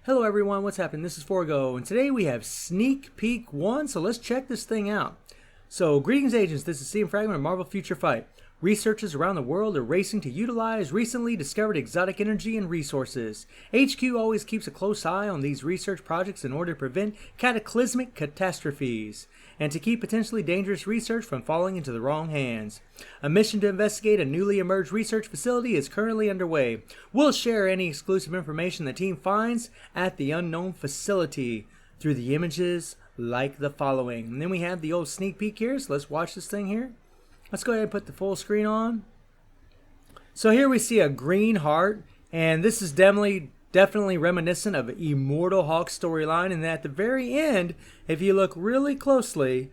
Hello everyone, what's happening? This is Forgo, and today we have Sneak Peek 1, so let's check this thing out. So, greetings agents, this is Steven Fragment of Marvel Future Fight. Researchers around the world are racing to utilize recently discovered exotic energy and resources. HQ always keeps a close eye on these research projects in order to prevent cataclysmic catastrophes, and to keep potentially dangerous research from falling into the wrong hands. A mission to investigate a newly emerged research facility is currently underway. We'll share any exclusive information the team finds at the unknown facility through the images like the following. And then we have the old sneak peek here, so let's watch this thing here. Let's go ahead and put the full screen on. So here we see a green heart, and this is definitely reminiscent of Immortal Hulk storyline. And at the very end, if you look really closely,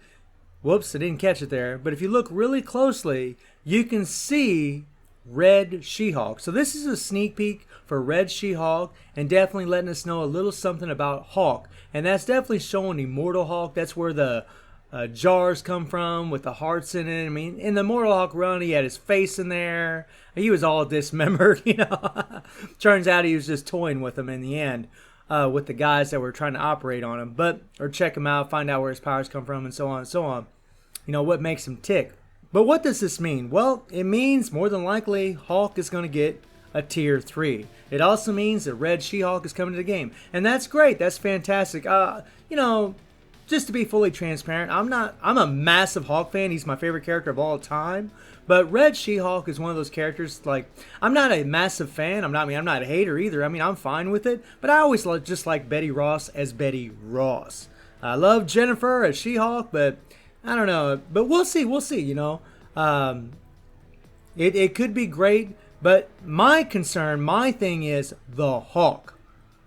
whoops, I didn't catch it there, but if you look really closely, you can see Red She-Hulk. So this is a sneak peek for Red She-Hulk, and definitely letting us know a little something about Hulk. And that's definitely showing Immortal Hulk. That's where the jars come from with the hearts in it. I mean, in the Immortal Hulk run, he had his face in there. He was all dismembered, you know. Turns out he was just toying with them in the end, with the guys that were trying to operate on him, or check him out, find out where his powers come from, and so on and so on. You know, what makes him tick. But what does this mean? Well, it means more than likely Hulk is going to get a tier 3. It also means that Red She-Hulk is coming to the game, and that's great. That's fantastic. You know, just to be fully transparent, I'm a massive Hulk fan. He's my favorite character of all time. But Red She-Hulk is one of those characters, like, I'm not a massive fan. I'm not a hater either. I mean, I'm fine with it. But I always just like Betty Ross as Betty Ross. I love Jennifer as She-Hulk, but I don't know. But we'll see, you know. It could be great. But my thing is the Hulk.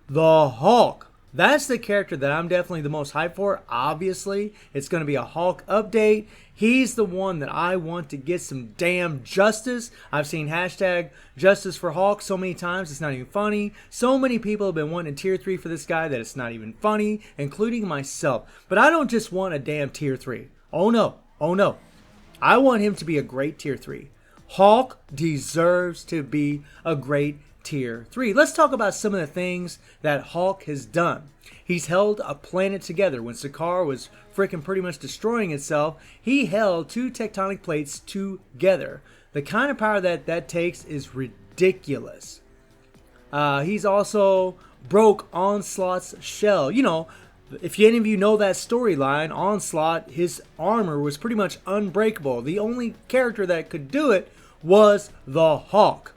The Hulk. That's the character that I'm definitely the most hyped for. Obviously, it's going to be a Hulk update. He's the one that I want to get some damn justice. I've seen hashtag justice for Hulk so many times, it's not even funny. So many people have been wanting tier 3 for this guy that it's not even funny, including myself. But I don't just want a damn tier 3. Oh no. Oh no. I want him to be a great tier 3. Hulk deserves to be a great tier 3. Let's talk about some of the things that Hulk has done. He's held a planet together. When Sakaar was freaking pretty much destroying itself, he held 2 tectonic plates together. The kind of power that takes is ridiculous. He's also broke Onslaught's shell. You know, if any of you know that storyline, Onslaught, his armor was pretty much unbreakable. The only character that could do it was the Hulk.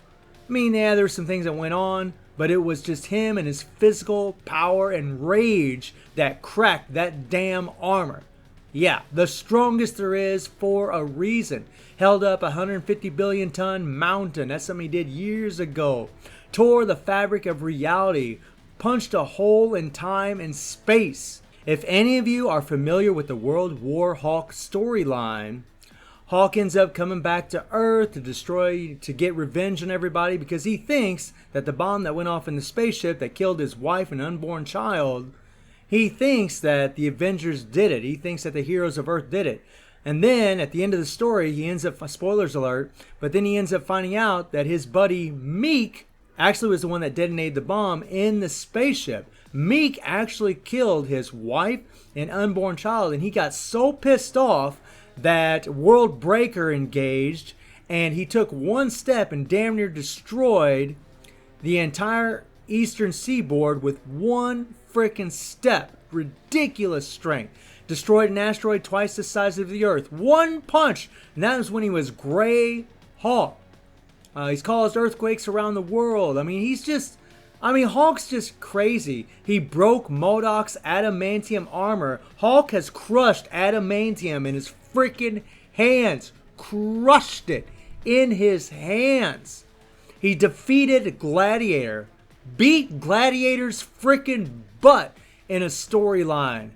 I mean, yeah, there were some things that went on, but it was just him and his physical power and rage that cracked that damn armor. Yeah, the strongest there is for a reason. Held up a 150 billion ton mountain. That's something he did years ago. Tore the fabric of reality. Punched a hole in time and space. If any of you are familiar with the World War Hulk storyline, Hulk ends up coming back to Earth to get revenge on everybody because he thinks that the bomb that went off in the spaceship that killed his wife and unborn child, he thinks that the Avengers did it. He thinks that the heroes of Earth did it. And then at the end of the story, he ends up, spoilers alert, but then he ends up finding out that his buddy Meek actually was the one that detonated the bomb in the spaceship. Meek actually killed his wife and unborn child, and he got so pissed off that World Breaker engaged, and he took one step and damn near destroyed the entire eastern seaboard with one freaking step. Ridiculous strength. Destroyed an asteroid twice the size of the Earth. One punch, and that was when he was Grey Hulk. He's caused earthquakes around the world. I mean, Hulk's just crazy. He broke MODOK's adamantium armor. Hulk has crushed adamantium in his freaking hands. Crushed it in his hands. He defeated Gladiator. Beat Gladiator's freaking butt in a storyline.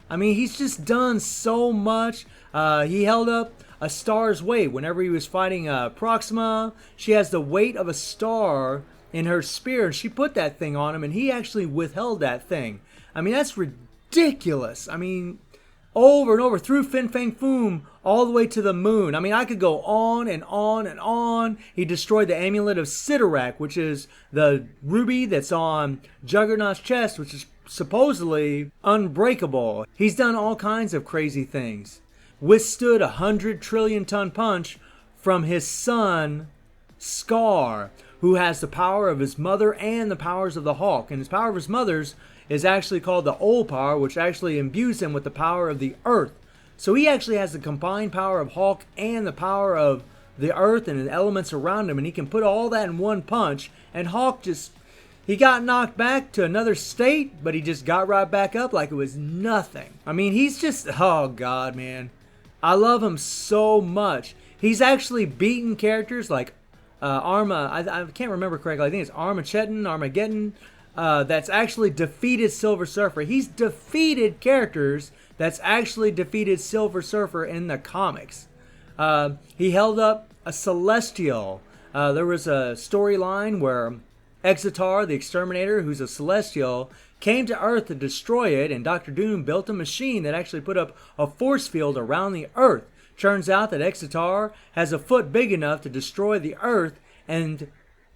I mean, he's just done so much. He held up a star's weight whenever he was fighting Proxima. She has the weight of a star in her spear, and she put that thing on him, and he actually withheld that thing. I mean, that's ridiculous. I mean, over and over through Fin Fang Foom all the way to the moon. I mean, I could go on and on and on. He destroyed the amulet of Sidorak, which is the ruby that's on Juggernaut's chest, which is supposedly unbreakable. He's done all kinds of crazy things. Withstood a 100 trillion ton punch from his son, Scar, who has the power of his mother and the powers of the Hulk. And his power of his mother's is actually called the Old Power, which actually imbues him with the power of the Earth. So he actually has the combined power of Hulk and the power of the Earth and the elements around him, and he can put all that in one punch. And Hulk he got knocked back to another state, but he just got right back up like it was nothing. I mean, he's just, oh God, man. I love him so much. He's actually beaten characters like I can't remember correctly. I think it's Armageddon, that's actually defeated Silver Surfer. He's defeated characters that's actually defeated Silver Surfer in the comics. He held up a Celestial. There was a storyline where Exitar, the Exterminator, who's a Celestial, came to Earth to destroy it, and Doctor Doom built a machine that actually put up a force field around the Earth. Turns out that Exitar has a foot big enough to destroy the Earth, and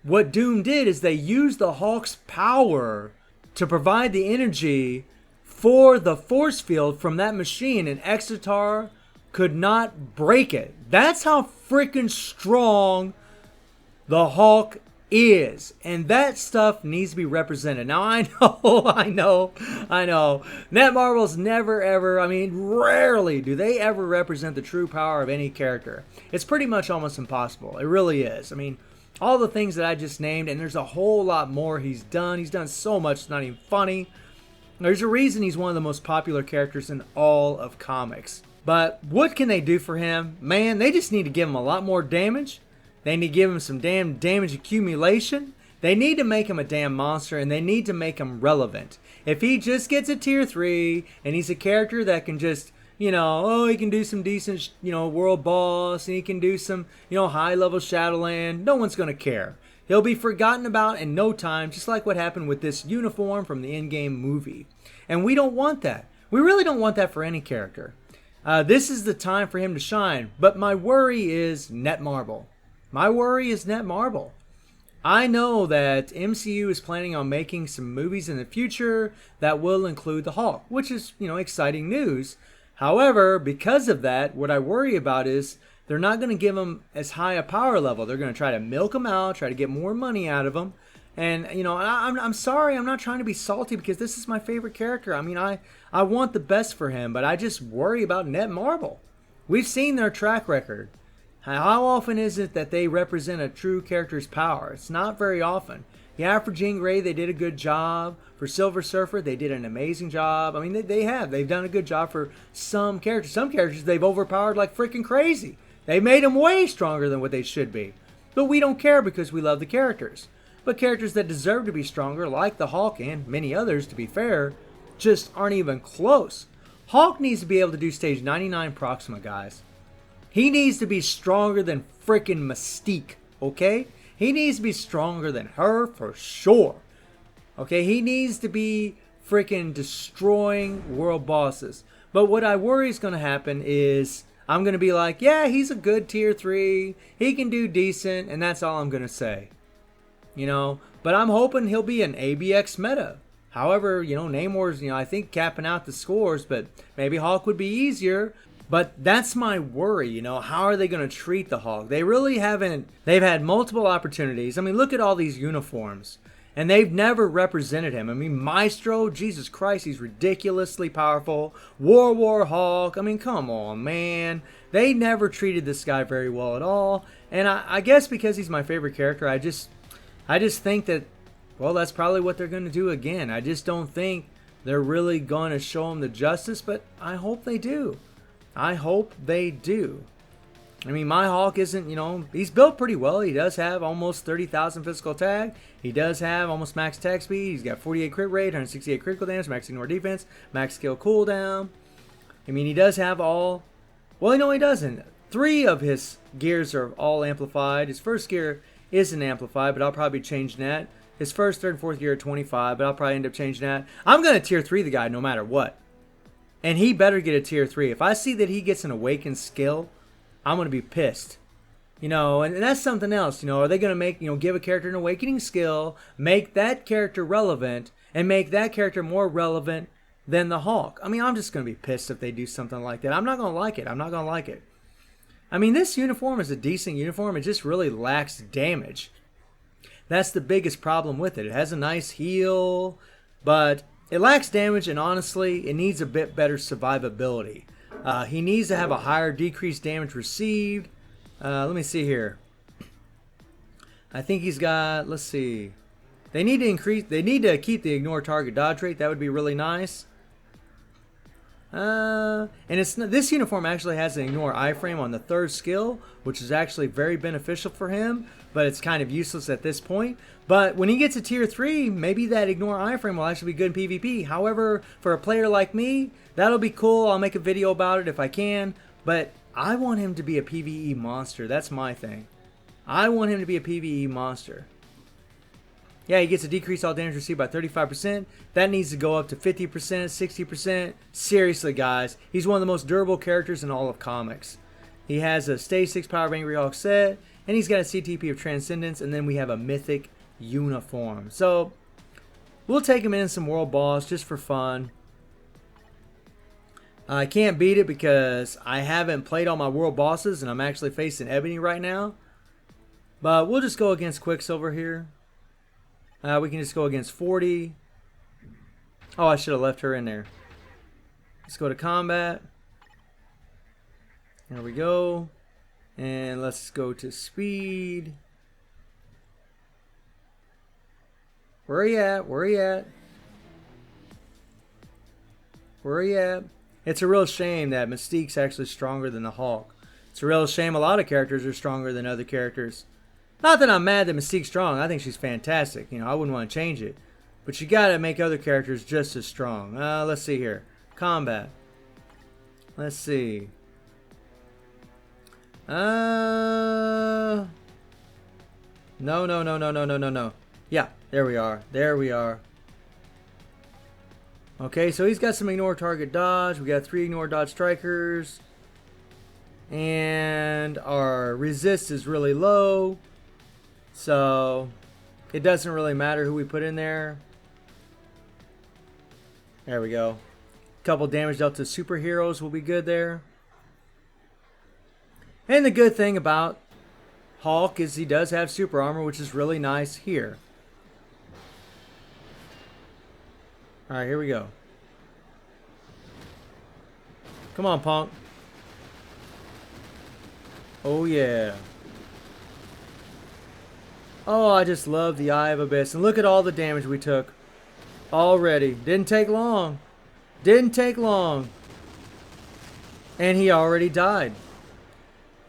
what Doom did is they used the Hulk's power to provide the energy for the force field from that machine, and Exitar could not break it. That's how freaking strong the Hulk is, and that stuff needs to be represented. Now I know Netmarbles never ever, I mean rarely do they ever represent the true power of any character. It's pretty much almost impossible. It really is. I mean, all the things that I just named, and there's a whole lot more he's done so much it's not even funny. There's a reason he's one of the most popular characters in all of comics. But what can they do for him? Man, they just need to give him a lot more damage. They need to give him some damn damage accumulation. They need to make him a damn monster, and they need to make him relevant. If he just gets a tier 3, and he's a character that can just, he can do some decent, world boss, and he can do some, high-level Shadowland, no one's going to care. He'll be forgotten about in no time, just like what happened with this uniform from the Endgame movie. And we don't want that. We really don't want that for any character. This is the time for him to shine, but my worry is Netmarble. My worry is Netmarble. I know that MCU is planning on making some movies in the future that will include the Hulk, which is, exciting news. However, because of that, what I worry about is they're not going to give him as high a power level. They're going to try to milk him out, try to get more money out of him. And, I'm sorry, I'm not trying to be salty because this is my favorite character. I mean, I want the best for him, but I just worry about Netmarble. We've seen their track record. How often is it that they represent a true character's power? It's not very often. Yeah, for Jean Grey, they did a good job. For Silver Surfer, they did an amazing job. I mean, they've done a good job for some characters. Some characters they've overpowered like freaking crazy. They made them way stronger than what they should be. But we don't care because we love the characters. But characters that deserve to be stronger, like the Hulk and many others, to be fair, just aren't even close. Hulk needs to be able to do stage 99 Proxima, guys. He needs to be stronger than freaking Mystique, okay? He needs to be stronger than her for sure. Okay, he needs to be freaking destroying world bosses. But what I worry is going to happen is I'm going to be like, yeah, he's a good tier 3. He can do decent, and that's all I'm going to say. But I'm hoping he'll be an ABX meta. However, Namor's, I think capping out the scores, but maybe Hulk would be easier. But that's my worry, how are they going to treat the Hulk? They really haven't, they've had multiple opportunities. I mean, look at all these uniforms. And they've never represented him. I mean, Maestro, Jesus Christ, he's ridiculously powerful. War Hulk, I mean, come on, man. They never treated this guy very well at all. And I guess because he's my favorite character, I just think that, well, that's probably what they're going to do again. I just don't think they're really going to show him the justice, but I hope they do. I hope they do. I mean, my Hulk isn't, he's built pretty well. He does have almost 30,000 physical attack. He does have almost max attack speed. He's got 48 crit rate, 168 critical damage, max ignore defense, max skill cooldown. I mean, he does have all... Well, no, he doesn't. 3 of his gears are all amplified. His first gear isn't amplified, but I'll probably change that. His first, third, and fourth gear are 25, but I'll probably end up changing that. I'm going to tier 3 the guy no matter what. And he better get a tier 3. If I see that he gets an awakened skill, I'm going to be pissed. You know, and that's something else. You know, are they going to make, you know, give a character an awakening skill, make that character relevant, and make that character more relevant than the Hulk? I mean, I'm just going to be pissed if they do something like that. I'm not going to like it. I'm not going to like it. I mean, this uniform is a decent uniform. It just really lacks damage. That's the biggest problem with it. It has a nice heal, but it lacks damage, and honestly, it needs a bit better survivability. He needs to have a higher decreased damage received. Let me see here. I think he's got, let's see. They need to keep the ignore target dodge rate. That would be really nice. And this uniform actually has an ignore iframe on the 3rd skill, which is actually very beneficial for him, but it's kind of useless at this point. But when he gets a tier 3, maybe that ignore iframe will actually be good in PvP. However, for a player like me, that'll be cool. I'll make a video about it if I can, but I want him to be a PvE monster. That's my thing. I want him to be a PvE monster. Yeah, he gets a decrease all damage received by 35%. That needs to go up to 50%, 60%. Seriously, guys, he's one of the most durable characters in all of comics. He has a stage 6 Power of Angry Hulk set, and he's got a CTP of Transcendence, and then we have a mythic uniform. So we'll take him in some world boss just for fun. I can't beat it because I haven't played all my world bosses, and I'm actually facing Ebony right now. But we'll just go against Quicksilver here. We can just go against 40. Oh, I should have left her in there. Let's go to combat. There we go. And let's go to speed. Where are you at? Where are you at? Where are you at? It's a real shame that Mystique's actually stronger than the Hulk. It's a real shame a lot of characters are stronger than other characters. Not that I'm mad that Mystique's strong. I think she's fantastic. You know, I wouldn't want to change it. But you got to make other characters just as strong. Let's see here. Combat. Let's see. No. Yeah, there we are. There we are. Okay, so he's got some ignore target dodge. We got 3 ignore dodge strikers. And our resist is really low. So it doesn't really matter who we put in there. There we go. Couple damage dealt to superheroes will be good there. And the good thing about Hulk is he does have super armor, which is really nice here. Alright, here we go. Come on, punk. Oh, yeah. Oh, I just love the Eye of Abyss. And look at all the damage we took already. Didn't take long. Didn't take long. And he already died.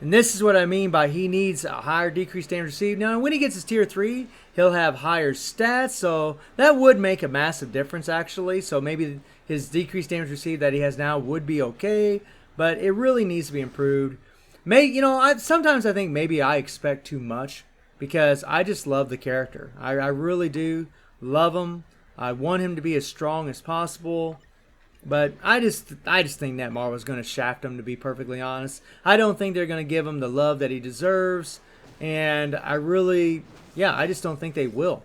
And this is what I mean by he needs a higher decreased damage received. Now, when he gets his tier 3, he'll have higher stats. So that would make a massive difference, actually. So maybe his decreased damage received that he has now would be okay. But it really needs to be improved. Sometimes I think maybe I expect too much. Because I just love the character. I really do love him. I want him to be as strong as possible. But I just think that Marvel's going to shaft him, to be perfectly honest. I don't think they're going to give him the love that he deserves. And I just don't think they will.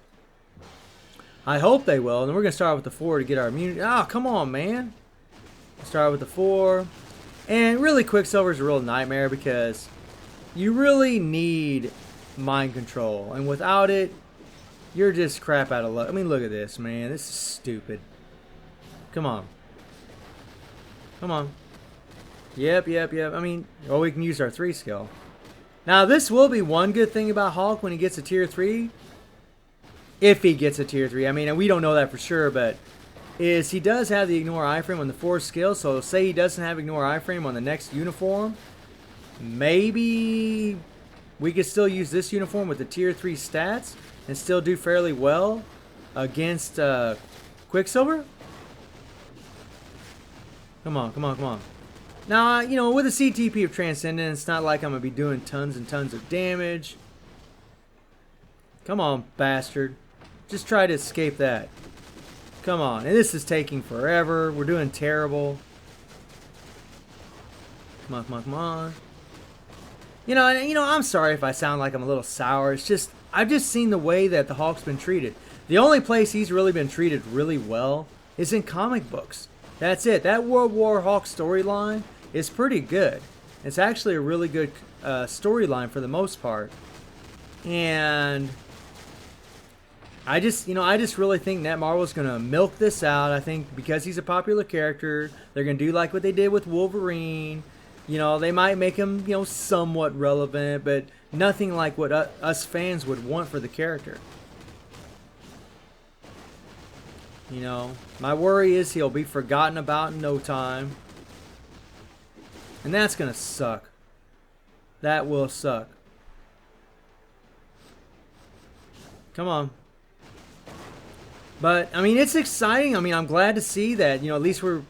I hope they will. And we're going to start with the 4 to get our immunity. Oh, come on, man. Start with the 4. And really, Quicksilver's a real nightmare because you really need mind control, and without it, you're just crap out of luck. I mean, look at this, man. This is stupid. Come on. Come on. Yep. I mean, we can use our 3 skill. Now, this will be one good thing about Hulk when he gets a tier 3. If he gets a tier 3. I mean, and we don't know that for sure, but is he does have the ignore iframe on the 4th skill. So say he doesn't have ignore iframe on the next uniform. Maybe we could still use this uniform with the tier 3 stats and still do fairly well against Quicksilver. Come on. Now, you know, with a CTP of Transcendence, it's not like I'm going to be doing tons and tons of damage. Come on, bastard. Just try to escape that. Come on. And this is taking forever. We're doing terrible. Come on, come on, come on. I'm sorry if I sound like I'm a little sour. It's just, I've just seen the way that the Hulk's been treated. The only place he's really been treated really well is in comic books. That's it. That World War Hulk storyline is pretty good. It's actually a really good storyline for the most part. And I just really think Netmarble's going to milk this out. I think because he's a popular character, they're going to do like what they did with Wolverine. They might make him, somewhat relevant, but nothing like what us fans would want for the character. My worry is he'll be forgotten about in no time. And that's going to suck. That will suck. Come on. But, it's exciting. I'm glad to see that, at least we're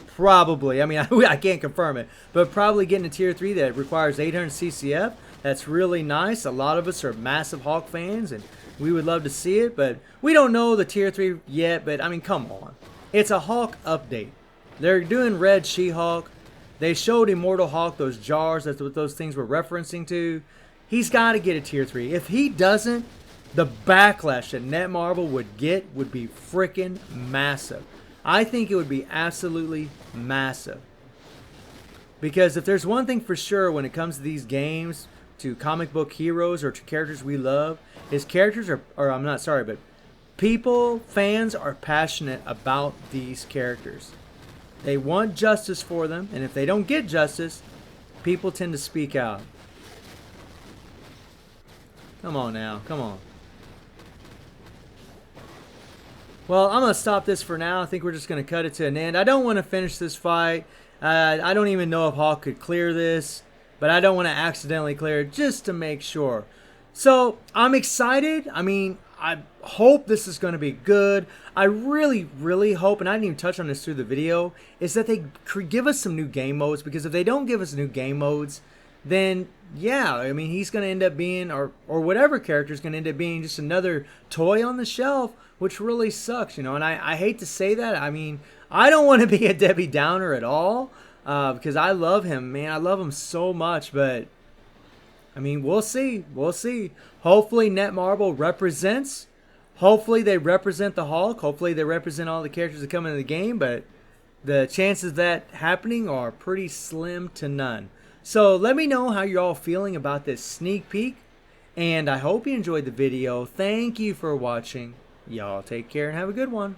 probably, I can't confirm it, but probably getting a tier 3 that requires 800 CCF. That's really nice. A lot of us are massive Hulk fans, and we would love to see it, but we don't know the tier 3 yet, but, come on. It's a Hulk update. They're doing Red She-Hulk. They showed Immortal Hulk, those jars, that's what those things were referencing to. He's got to get a tier 3. If he doesn't, the backlash that Netmarble would get would be freaking massive. I think it would be absolutely massive. Because if there's one thing for sure when it comes to these games, to comic book heroes or to characters we love, is characters but people, fans are passionate about these characters. They want justice for them, and if they don't get justice, people tend to speak out. Come on now, come on. Well, I'm going to stop this for now. I think we're just going to cut it to an end. I don't want to finish this fight. I don't even know if Hulk could clear this, but I don't want to accidentally clear it just to make sure. So, I'm excited. I hope this is going to be good. I really, really hope, and I didn't even touch on this through the video, is that they give us some new game modes, because if they don't give us new game modes, then yeah, he's going to end up being, or whatever character is going to end up being, just another toy on the shelf, which really sucks, and I hate to say that. I don't want to be a Debbie Downer at all, because I love him, man. I love him so much, but we'll see. We'll see. Hopefully Netmarble represents. Hopefully they represent the Hulk. Hopefully they represent all the characters that come into the game, but the chances of that happening are pretty slim to none. So let me know how you're all feeling about this sneak peek, and I hope you enjoyed the video. Thank you for watching. Y'all take care and have a good one.